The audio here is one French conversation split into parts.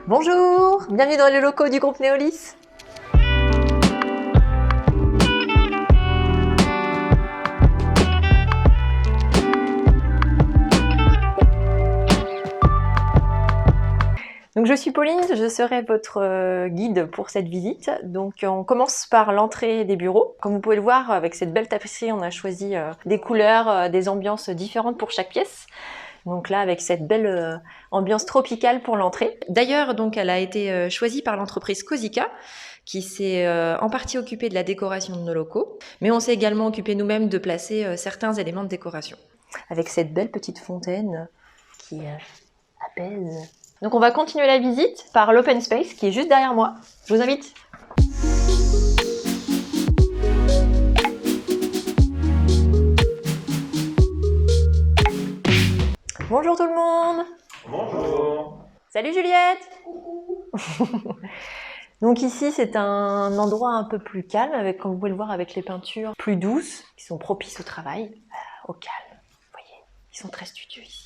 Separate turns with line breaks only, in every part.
Bonjour, bienvenue dans les locaux du groupe Néolis. Donc je suis Pauline, je serai votre guide pour cette visite. Donc on commence par l'entrée des bureaux. Comme vous pouvez le voir, avec cette belle tapisserie, on a choisi des couleurs, des ambiances différentes pour chaque pièce. Donc là, avec cette belle ambiance tropicale pour l'entrée. D'ailleurs, donc elle a été choisie par l'entreprise Cosica, qui s'est en partie occupée de la décoration de nos locaux. Mais on s'est également occupé nous-mêmes de placer certains éléments de décoration. Avec cette belle petite fontaine qui apaise. Donc on va continuer la visite par l'open space qui est juste derrière moi. Je vous invite. Bonjour tout le monde.
Bonjour.
Salut Juliette. Coucou. Donc ici c'est un endroit un peu plus calme, avec, comme vous pouvez le voir, avec les peintures plus douces qui sont propices au travail, au calme. Vous voyez, ils sont très studieux ici.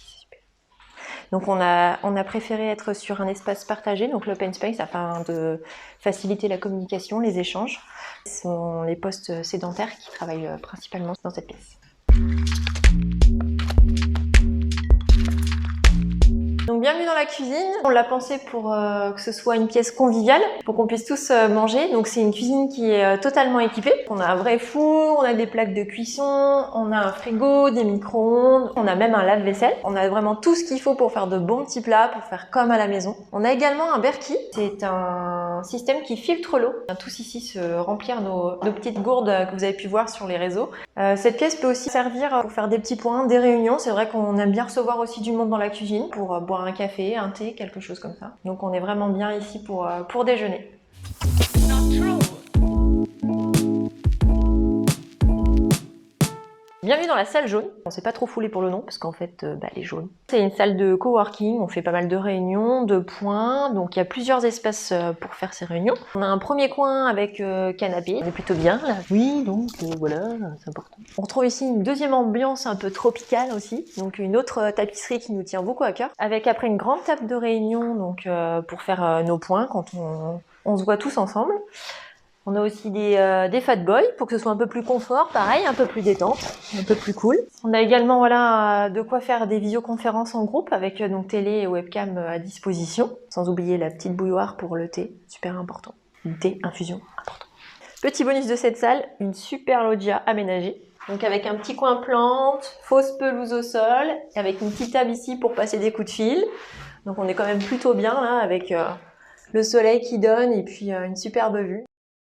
Donc on a préféré être sur un espace partagé, donc l'open space, afin de faciliter la communication, les échanges. Ce sont les postes sédentaires qui travaillent principalement dans cette pièce. Donc bienvenue dans la cuisine. On l'a pensé pour que ce soit une pièce conviviale, pour qu'on puisse tous manger. Donc c'est une cuisine qui est totalement équipée. On a un vrai four, on a des plaques de cuisson, on a un frigo, des micro-ondes, on a même un lave-vaisselle. On a vraiment tout ce qu'il faut pour faire de bons petits plats, pour faire comme à la maison. On a également un Berkey. C'est un système qui filtre l'eau. On vient tous ici se remplir nos petites gourdes que vous avez pu voir sur les réseaux. Cette pièce peut aussi servir pour faire des petits points, des réunions. C'est vrai qu'on aime bien recevoir aussi du monde dans la cuisine pour boire un café, un thé, quelque chose comme ça. Donc on est vraiment bien ici pour déjeuner. Bienvenue dans la salle jaune. On s'est pas trop foulé pour le nom parce qu'en fait, elle est jaune. C'est une salle de coworking. On fait pas mal de réunions, de points. Donc il y a plusieurs espaces pour faire ces réunions. On a un premier coin avec canapé. On est plutôt bien là. Oui, donc voilà, c'est important. On retrouve ici une deuxième ambiance un peu tropicale aussi. Donc une autre tapisserie qui nous tient beaucoup à cœur. Avec après une grande table de réunion donc pour faire nos points quand on se voit tous ensemble. On a aussi des fat boys pour que ce soit un peu plus confort, pareil, un peu plus détente, un peu plus cool. On a également voilà de quoi faire des visioconférences en groupe avec donc télé et webcam à disposition. Sans oublier la petite bouilloire pour le thé, super important. Le thé, infusion, important. Petit bonus de cette salle, une super loggia aménagée. Donc avec un petit coin plante, fausse pelouse au sol, avec une petite table ici pour passer des coups de fil. Donc on est quand même plutôt bien là avec le soleil qui donne et puis une superbe vue.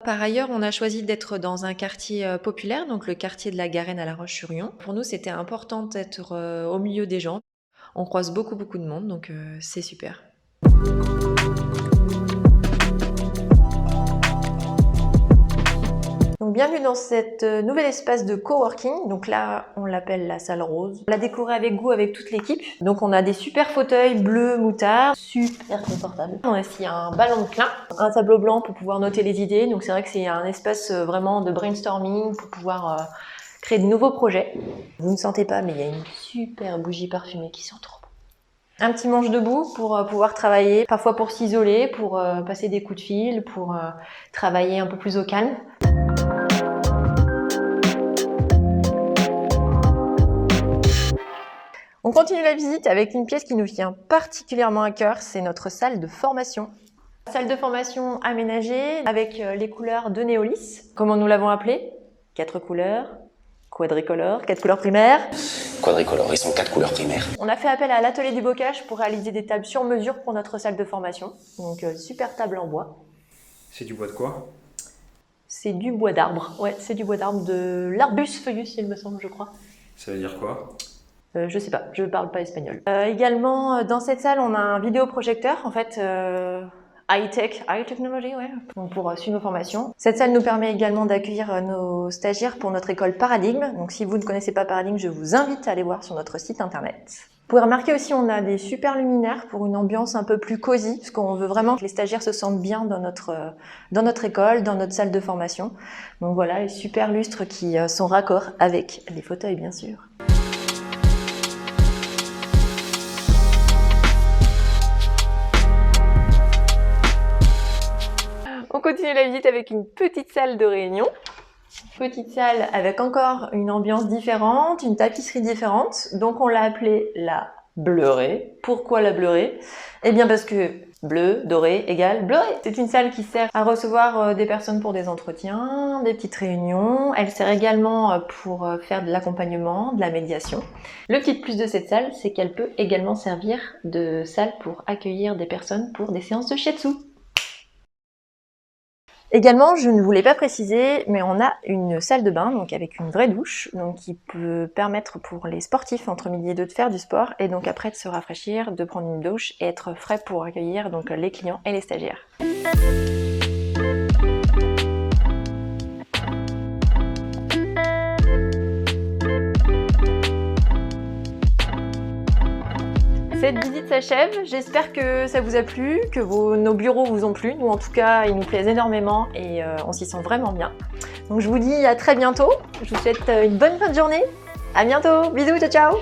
Par ailleurs, on a choisi d'être dans un quartier populaire, donc le quartier de la Garenne à La Roche-sur-Yon. Pour nous, c'était important d'être au milieu des gens. On croise beaucoup de monde, donc c'est super. Donc bienvenue dans cet nouvel espace de coworking. Donc là, on l'appelle la salle rose. On l'a décoré avec goût avec toute l'équipe. Donc on a des super fauteuils bleus moutarde, super confortables. On a aussi un ballon de clin, un tableau blanc pour pouvoir noter les idées. Donc c'est vrai que c'est un espace vraiment de brainstorming pour pouvoir créer de nouveaux projets. Vous ne sentez pas, mais il y a une super bougie parfumée qui sent trop bon. Un petit manche debout pour pouvoir travailler, parfois pour s'isoler, pour passer des coups de fil, pour travailler un peu plus au calme. On continue la visite avec une pièce qui nous tient particulièrement à cœur, c'est notre salle de formation. Salle de formation aménagée avec les couleurs de Néolis. Comment nous l'avons appelée? 4 couleurs, quadricolores, 4 couleurs primaires.
Quadricolores, ils sont 4 couleurs primaires.
On a fait appel à l'atelier du bocage pour réaliser des tables sur mesure pour notre salle de formation. Donc super table en bois.
C'est du bois de quoi?
C'est du bois d'arbre. Ouais, c'est du bois d'arbre de l'Arbus feuillus, il me semble, je crois.
Ça veut dire quoi?
Je sais pas, je parle pas espagnol. Également, dans cette salle, on a un vidéoprojecteur, en fait, high technology, ouais, donc pour suivre nos formations. Cette salle nous permet également d'accueillir nos stagiaires pour notre école Paradigme. Donc si vous ne connaissez pas Paradigme, je vous invite à aller voir sur notre site internet. Vous pouvez remarquer aussi, on a des super luminaires pour une ambiance un peu plus cosy, parce qu'on veut vraiment que les stagiaires se sentent bien dans notre école, dans notre salle de formation. Donc voilà, les super lustres qui sont raccords avec les fauteuils, bien sûr. continue la visite avec une petite salle de réunion. Petite salle avec encore une ambiance différente, une tapisserie différente. Donc on l'a appelée la Bleurée. Pourquoi la Bleurée? Eh bien parce que bleu, doré égale Bleurée. C'est une salle qui sert à recevoir des personnes pour des entretiens, des petites réunions. Elle sert également pour faire de l'accompagnement, de la médiation. Le petit plus de cette salle, c'est qu'elle peut également servir de salle pour accueillir des personnes pour des séances de shiatsu. Également, je ne vous l'ai pas précisé, mais on a une salle de bain, donc avec une vraie douche, donc qui peut permettre pour les sportifs entre midi et deux de faire du sport, et donc après de se rafraîchir, de prendre une douche et être frais pour accueillir donc les clients et les stagiaires. Cette visite s'achève, j'espère que ça vous a plu, que nos bureaux vous ont plu. Nous en tout cas, ils nous plaisent énormément et on s'y sent vraiment bien. Donc je vous dis à très bientôt, je vous souhaite une bonne fin de journée. À bientôt, bisous, ciao ciao.